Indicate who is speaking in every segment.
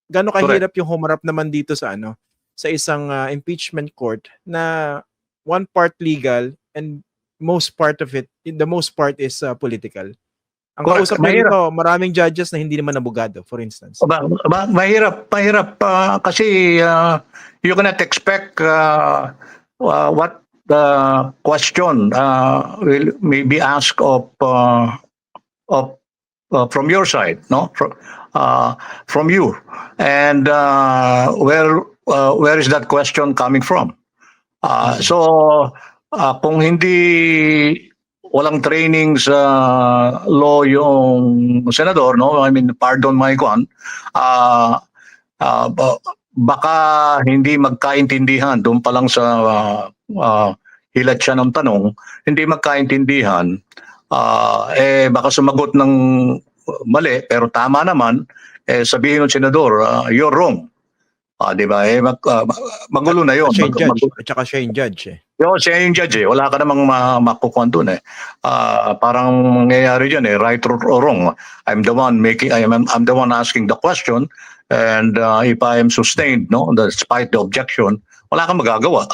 Speaker 1: gaano
Speaker 2: Correct.
Speaker 1: kahirap yung humarap naman dito sa ano, sa isang impeachment court na one part legal and the most part is political. Ang
Speaker 2: Correct.
Speaker 1: kausap nyo
Speaker 2: Mahirap.
Speaker 1: rito, maraming judges na hindi naman abogado, for instance.
Speaker 2: Mahirap kasi you cannot expect what the question may be asked of from your side, no? From you, and where is that question coming from? So kung walang training sa law yung senador, no? I mean, pardon my kwan, baka hindi magkaintindihan doon pa lang sa hilat siya ng tanong, hindi magkaintindihan, baka sumagot ng mali, pero tama naman, sabihin ng senador, you're wrong. Di ba? Magulo na yun.
Speaker 1: At saka siya yung judge eh.
Speaker 2: Siya yung judge eh. Wala ka namang makukuhan dun eh. Parang mangyayari dyan eh, right or wrong. I'm the one asking the question, and if I am sustained, no, despite the objection, wala kang magagawa.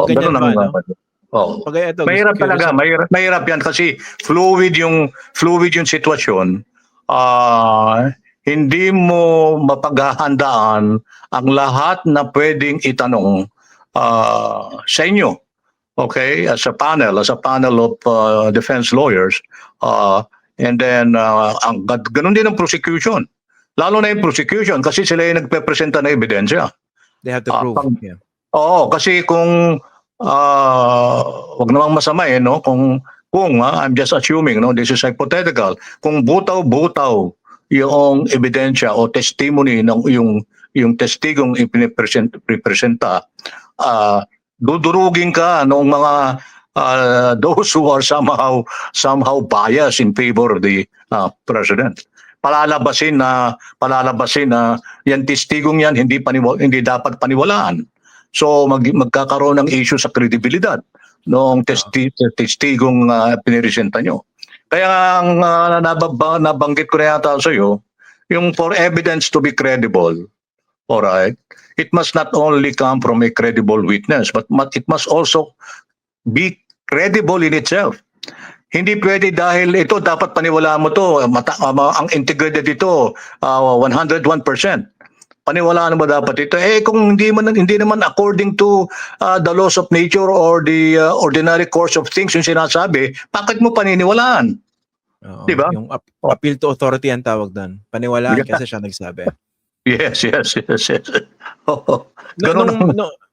Speaker 1: Ganyan ba, no?
Speaker 2: Mahirap talaga, mahirap yan kasi fluid yung sitwasyon. Hindi mo mapaghahandaan ang lahat na pwedeng itanong sa inyo, okay, as a panel of defense lawyers, and then ganun din ang prosecution, lalo na yung prosecution kasi sila yung nagpe-presenta ng ebidensya.
Speaker 1: They have to prove.
Speaker 2: Oo, kasi kung wag namang masama eh, no, kung I'm just assuming, no, this is hypothetical, kung butaw-butaw yung ebidensya o testimony ng yung testigong ipipresenta, dudurugin ka ng mga those who are somehow biased in favor of the president. Palalabasin na yan testigong yan hindi dapat paniwalaan. So magkakaroon ng issue sa credibility noong testigong pinipresenta nyo. Kaya ang nabanggit ko na yata sa iyo, yung for evidence to be credible, all right, it must not only come from a credible witness, but it must also be credible in itself. Hindi pwede dahil ito dapat paniwalaan mo to, ang integrated ito 101%. Paniwalaan mo dapat ito. Kung hindi naman according to the laws of nature or the ordinary course of things yung sinasabi, bakit mo paniniwalaan? Diba?
Speaker 1: Yung appeal to authority ang tawag doon. Paniwalaan kasi siya nagsabi.
Speaker 2: Yes.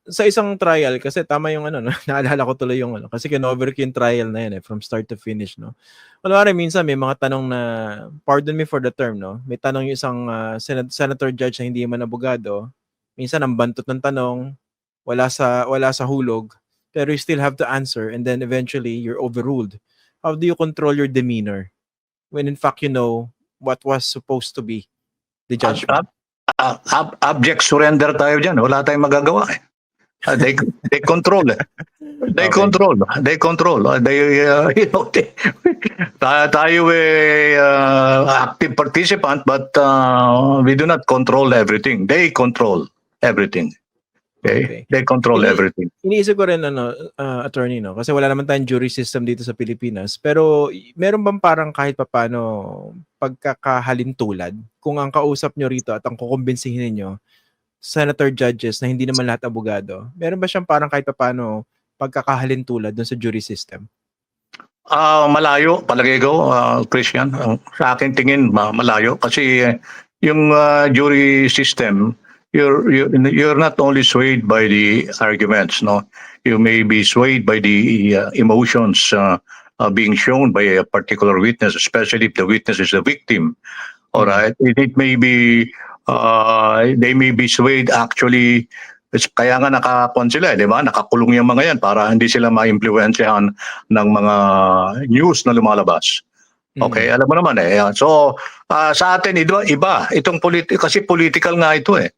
Speaker 1: Sa isang trial, kasi tama yung naalala ko tuloy yung kasi kinover ko yung trial na yan from start to finish, no. Wala minsan may mga tanong na, pardon me for the term, no. May tanong yung isang senator judge na hindi man abogado. Minsan ang bantot ng tanong, wala sa hulog, pero you still have to answer and then eventually you're overruled. How do you control your demeanor when in fact you know what was supposed to be the judgment?
Speaker 2: Abject surrender tayo dyan. Wala tayong magagawa eh. They control it. They control. Tayo active participant, but we do not control everything. They control everything. Okay. They control everything.
Speaker 1: Iniisip ko rin attorney, no, kasi wala naman tayong jury system dito sa Pilipinas, pero meron bang parang kahit papaano pagkakahalintulad kung ang kausap nyo rito at ang kukumbinsihin niyo senator judges na hindi naman lahat abogado, meron ba siyang parang kahit paano pagkakahalintulad dun sa jury system?
Speaker 2: Malayo, palagay ko, Christian. Sa akin tingin, malayo. Kasi yung jury system, you're not only swayed by the arguments, no? You may be swayed by the emotions being shown by a particular witness, especially if the witness is the victim. All right? It may be they may be swayed actually, kaya nga nakakon sila, di ba? Nakakulong yung mga yan para hindi sila ma-impluwensyahan ng mga news na lumalabas. Okay, alam mo naman eh. So, sa atin iba. Itong kasi political nga ito eh.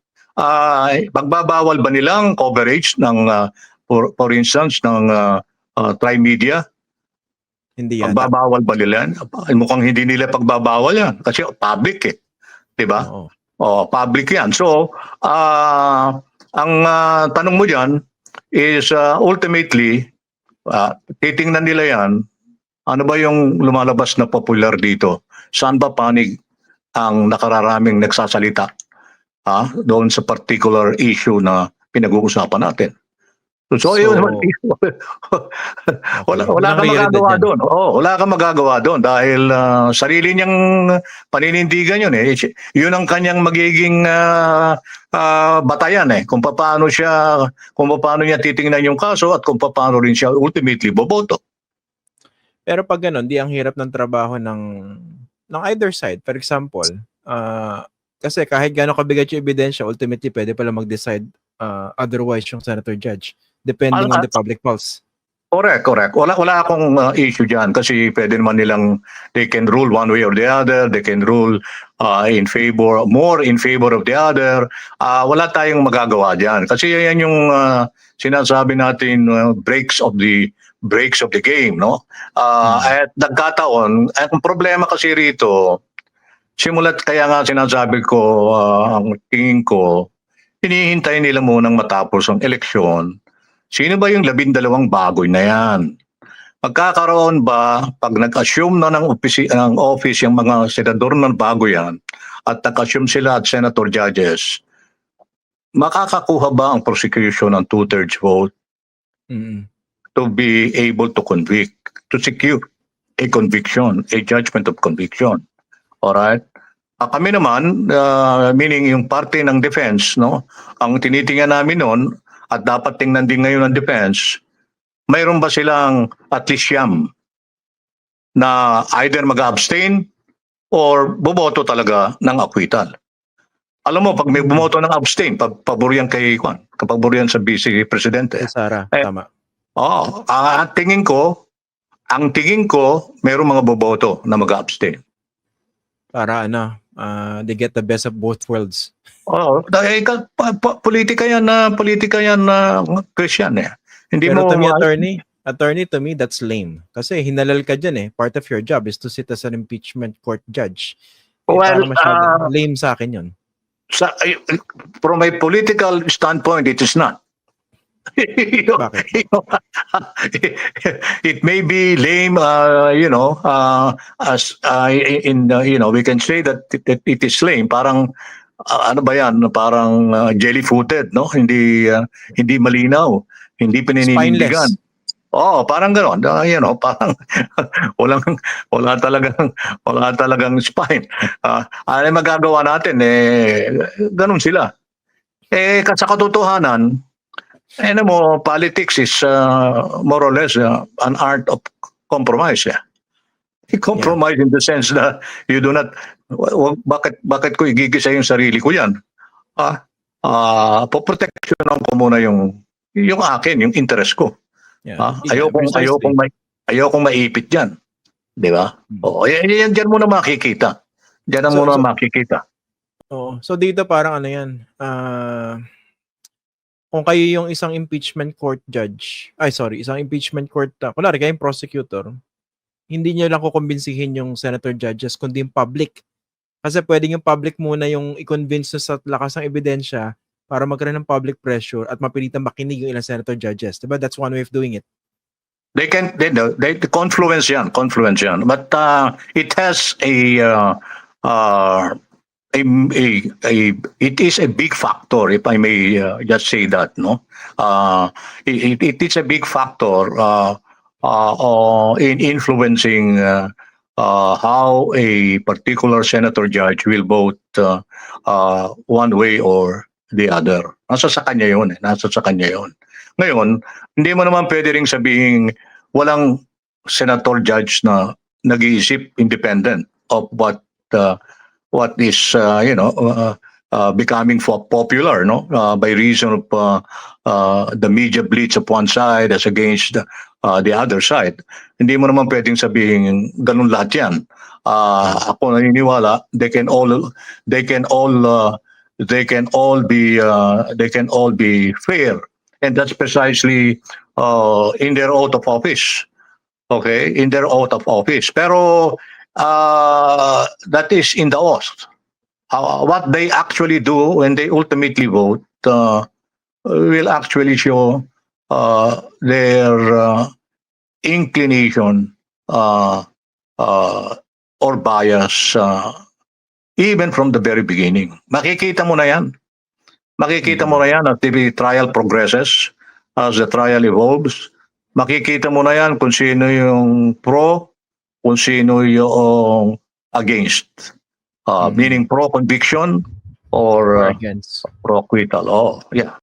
Speaker 2: Magbabawal ba nilang coverage ng, for instance, ng Trimedia?
Speaker 1: Hindi yata.
Speaker 2: Pagbabawal ba nila yan? Mukhang hindi nila pagbabawal yan kasi public eh. Diba?
Speaker 1: Oo.
Speaker 2: Public yan. So, ang tanong mo dyan is ultimately, titingnan nila yan, ano ba yung lumalabas na popular dito? Saan ba panig ang nakararaming nagsasalita doon sa particular issue na pinag-uusapan natin? So yun, wala kang magagawa doon. Wala kang magagawa doon dahil sarili niyang paninindigan yun eh. Yun ang kanyang magiging batayan eh kung paano niya titingnan yung kaso at kung paano rin siya ultimately boboto.
Speaker 1: Pero pag ganun, di ang hirap ng trabaho ng either side. For example, kasi kahit gaano kabigat yung ebidensya, ultimately pwede pala mag-decide otherwise yung senator judge depending on the public pulse.
Speaker 2: Correct. Wala akong issue dyan kasi pwede naman nilang, they can rule one way or the other, they can rule more in favor of the other. Wala tayong magagawa dyan kasi yan yung sinasabi natin breaks of the game, no? At nagkataon, ang problema kasi rito, simulat kaya nga sinasabi ko, ang tingin ko, hinihintay nila munang matapos ang eleksyon. Sino ba yung 12 bagoy na yan? Magkakaroon ba, pag nag-assume na ng office yung mga senador ng bago yan, at nag-assume sila at senator judges, makakakuha ba ang prosecution ng 2/3 vote to be able to convict, to secure a conviction, a judgment of conviction? Alright? Kami naman, meaning yung parte ng defense, no, ang tinitingnan namin noon, at dapat tingnan din ngayon ng defense, mayroon ba silang at least siyam na either mag-abstain or boboto talaga ng acquittal? Alam mo, pag may bumoto ng abstain, pabor yan kapabor yan sa Vice Presidente.
Speaker 1: Sara, tama.
Speaker 2: Ang tingin ko, mayroon mga boboto na mag-abstain.
Speaker 1: Para they get the best of both worlds.
Speaker 2: Dahil politika yan na Christian eh. Hindi
Speaker 1: Pero
Speaker 2: mo
Speaker 1: to me, attorney, to me, that's lame. Kasi hinalal ka dyan eh. Part of your job is to sit as an impeachment court judge. Parang masyado lame sa akin yun.
Speaker 2: From a political standpoint, it is not.
Speaker 1: Bakit?
Speaker 2: It may be lame, as we can say that it is lame. Parang ano ba yan? Parang jelly-footed, no? Hindi malinaw, hindi pinininindigan. Parang gano'n. Parang wala talagang spine. Ano magagawa natin? Ganun sila. Sa katotohanan, politics is more or less an art of compromise. Compromise in the sense na you do not, bakit ko igigisa yung sarili ko yan? Poproteksyonan ko muna yung akin, yung interest ko. Ayokong maipit dyan. Di ba? Yan dyan muna makikita. Makikita.
Speaker 1: So dito parang ano yan, kung kayo yung isang impeachment court judge, isang impeachment court, kunwari kayong prosecutor, hindi nyo lang kukumbinsihin yung senator judges, kundi yung public. Kasi pwedeng yung public muna yung i-convince sa lakas ng ebidensya para magkaroon ng public pressure at mapilitan makinig yung ilang senator judges. Diba? That's one way of doing it.
Speaker 2: They confluence yan. But it has it is a big factor, if I may just say that, no? It is a big factor in influencing how a particular senator judge will vote one way or the other. Nasa sa kanya yun. Ngayon, hindi mo naman pwede ring sabihin walang senator judge na nag-iisip independent of what is becoming popular, no? By reason of the media blitz of one side as against the other side. Hindi mo naman pwedeng sabihin ganun lahat yan. Ako naniniwala they can all be fair, and that's precisely in their oath of office. Okay, in their oath of office. Pero that is in the oath. what they actually do when they ultimately vote will actually show their inclination or bias even from the very beginning. Makikita mo na yan. Makikita mo na yan as the trial progresses, as the trial evolves. Makikita mo na yan kung sino yung pro, kung sino yung against. Meaning pro conviction or
Speaker 1: Against.
Speaker 2: pro acquittal. Oh, yeah.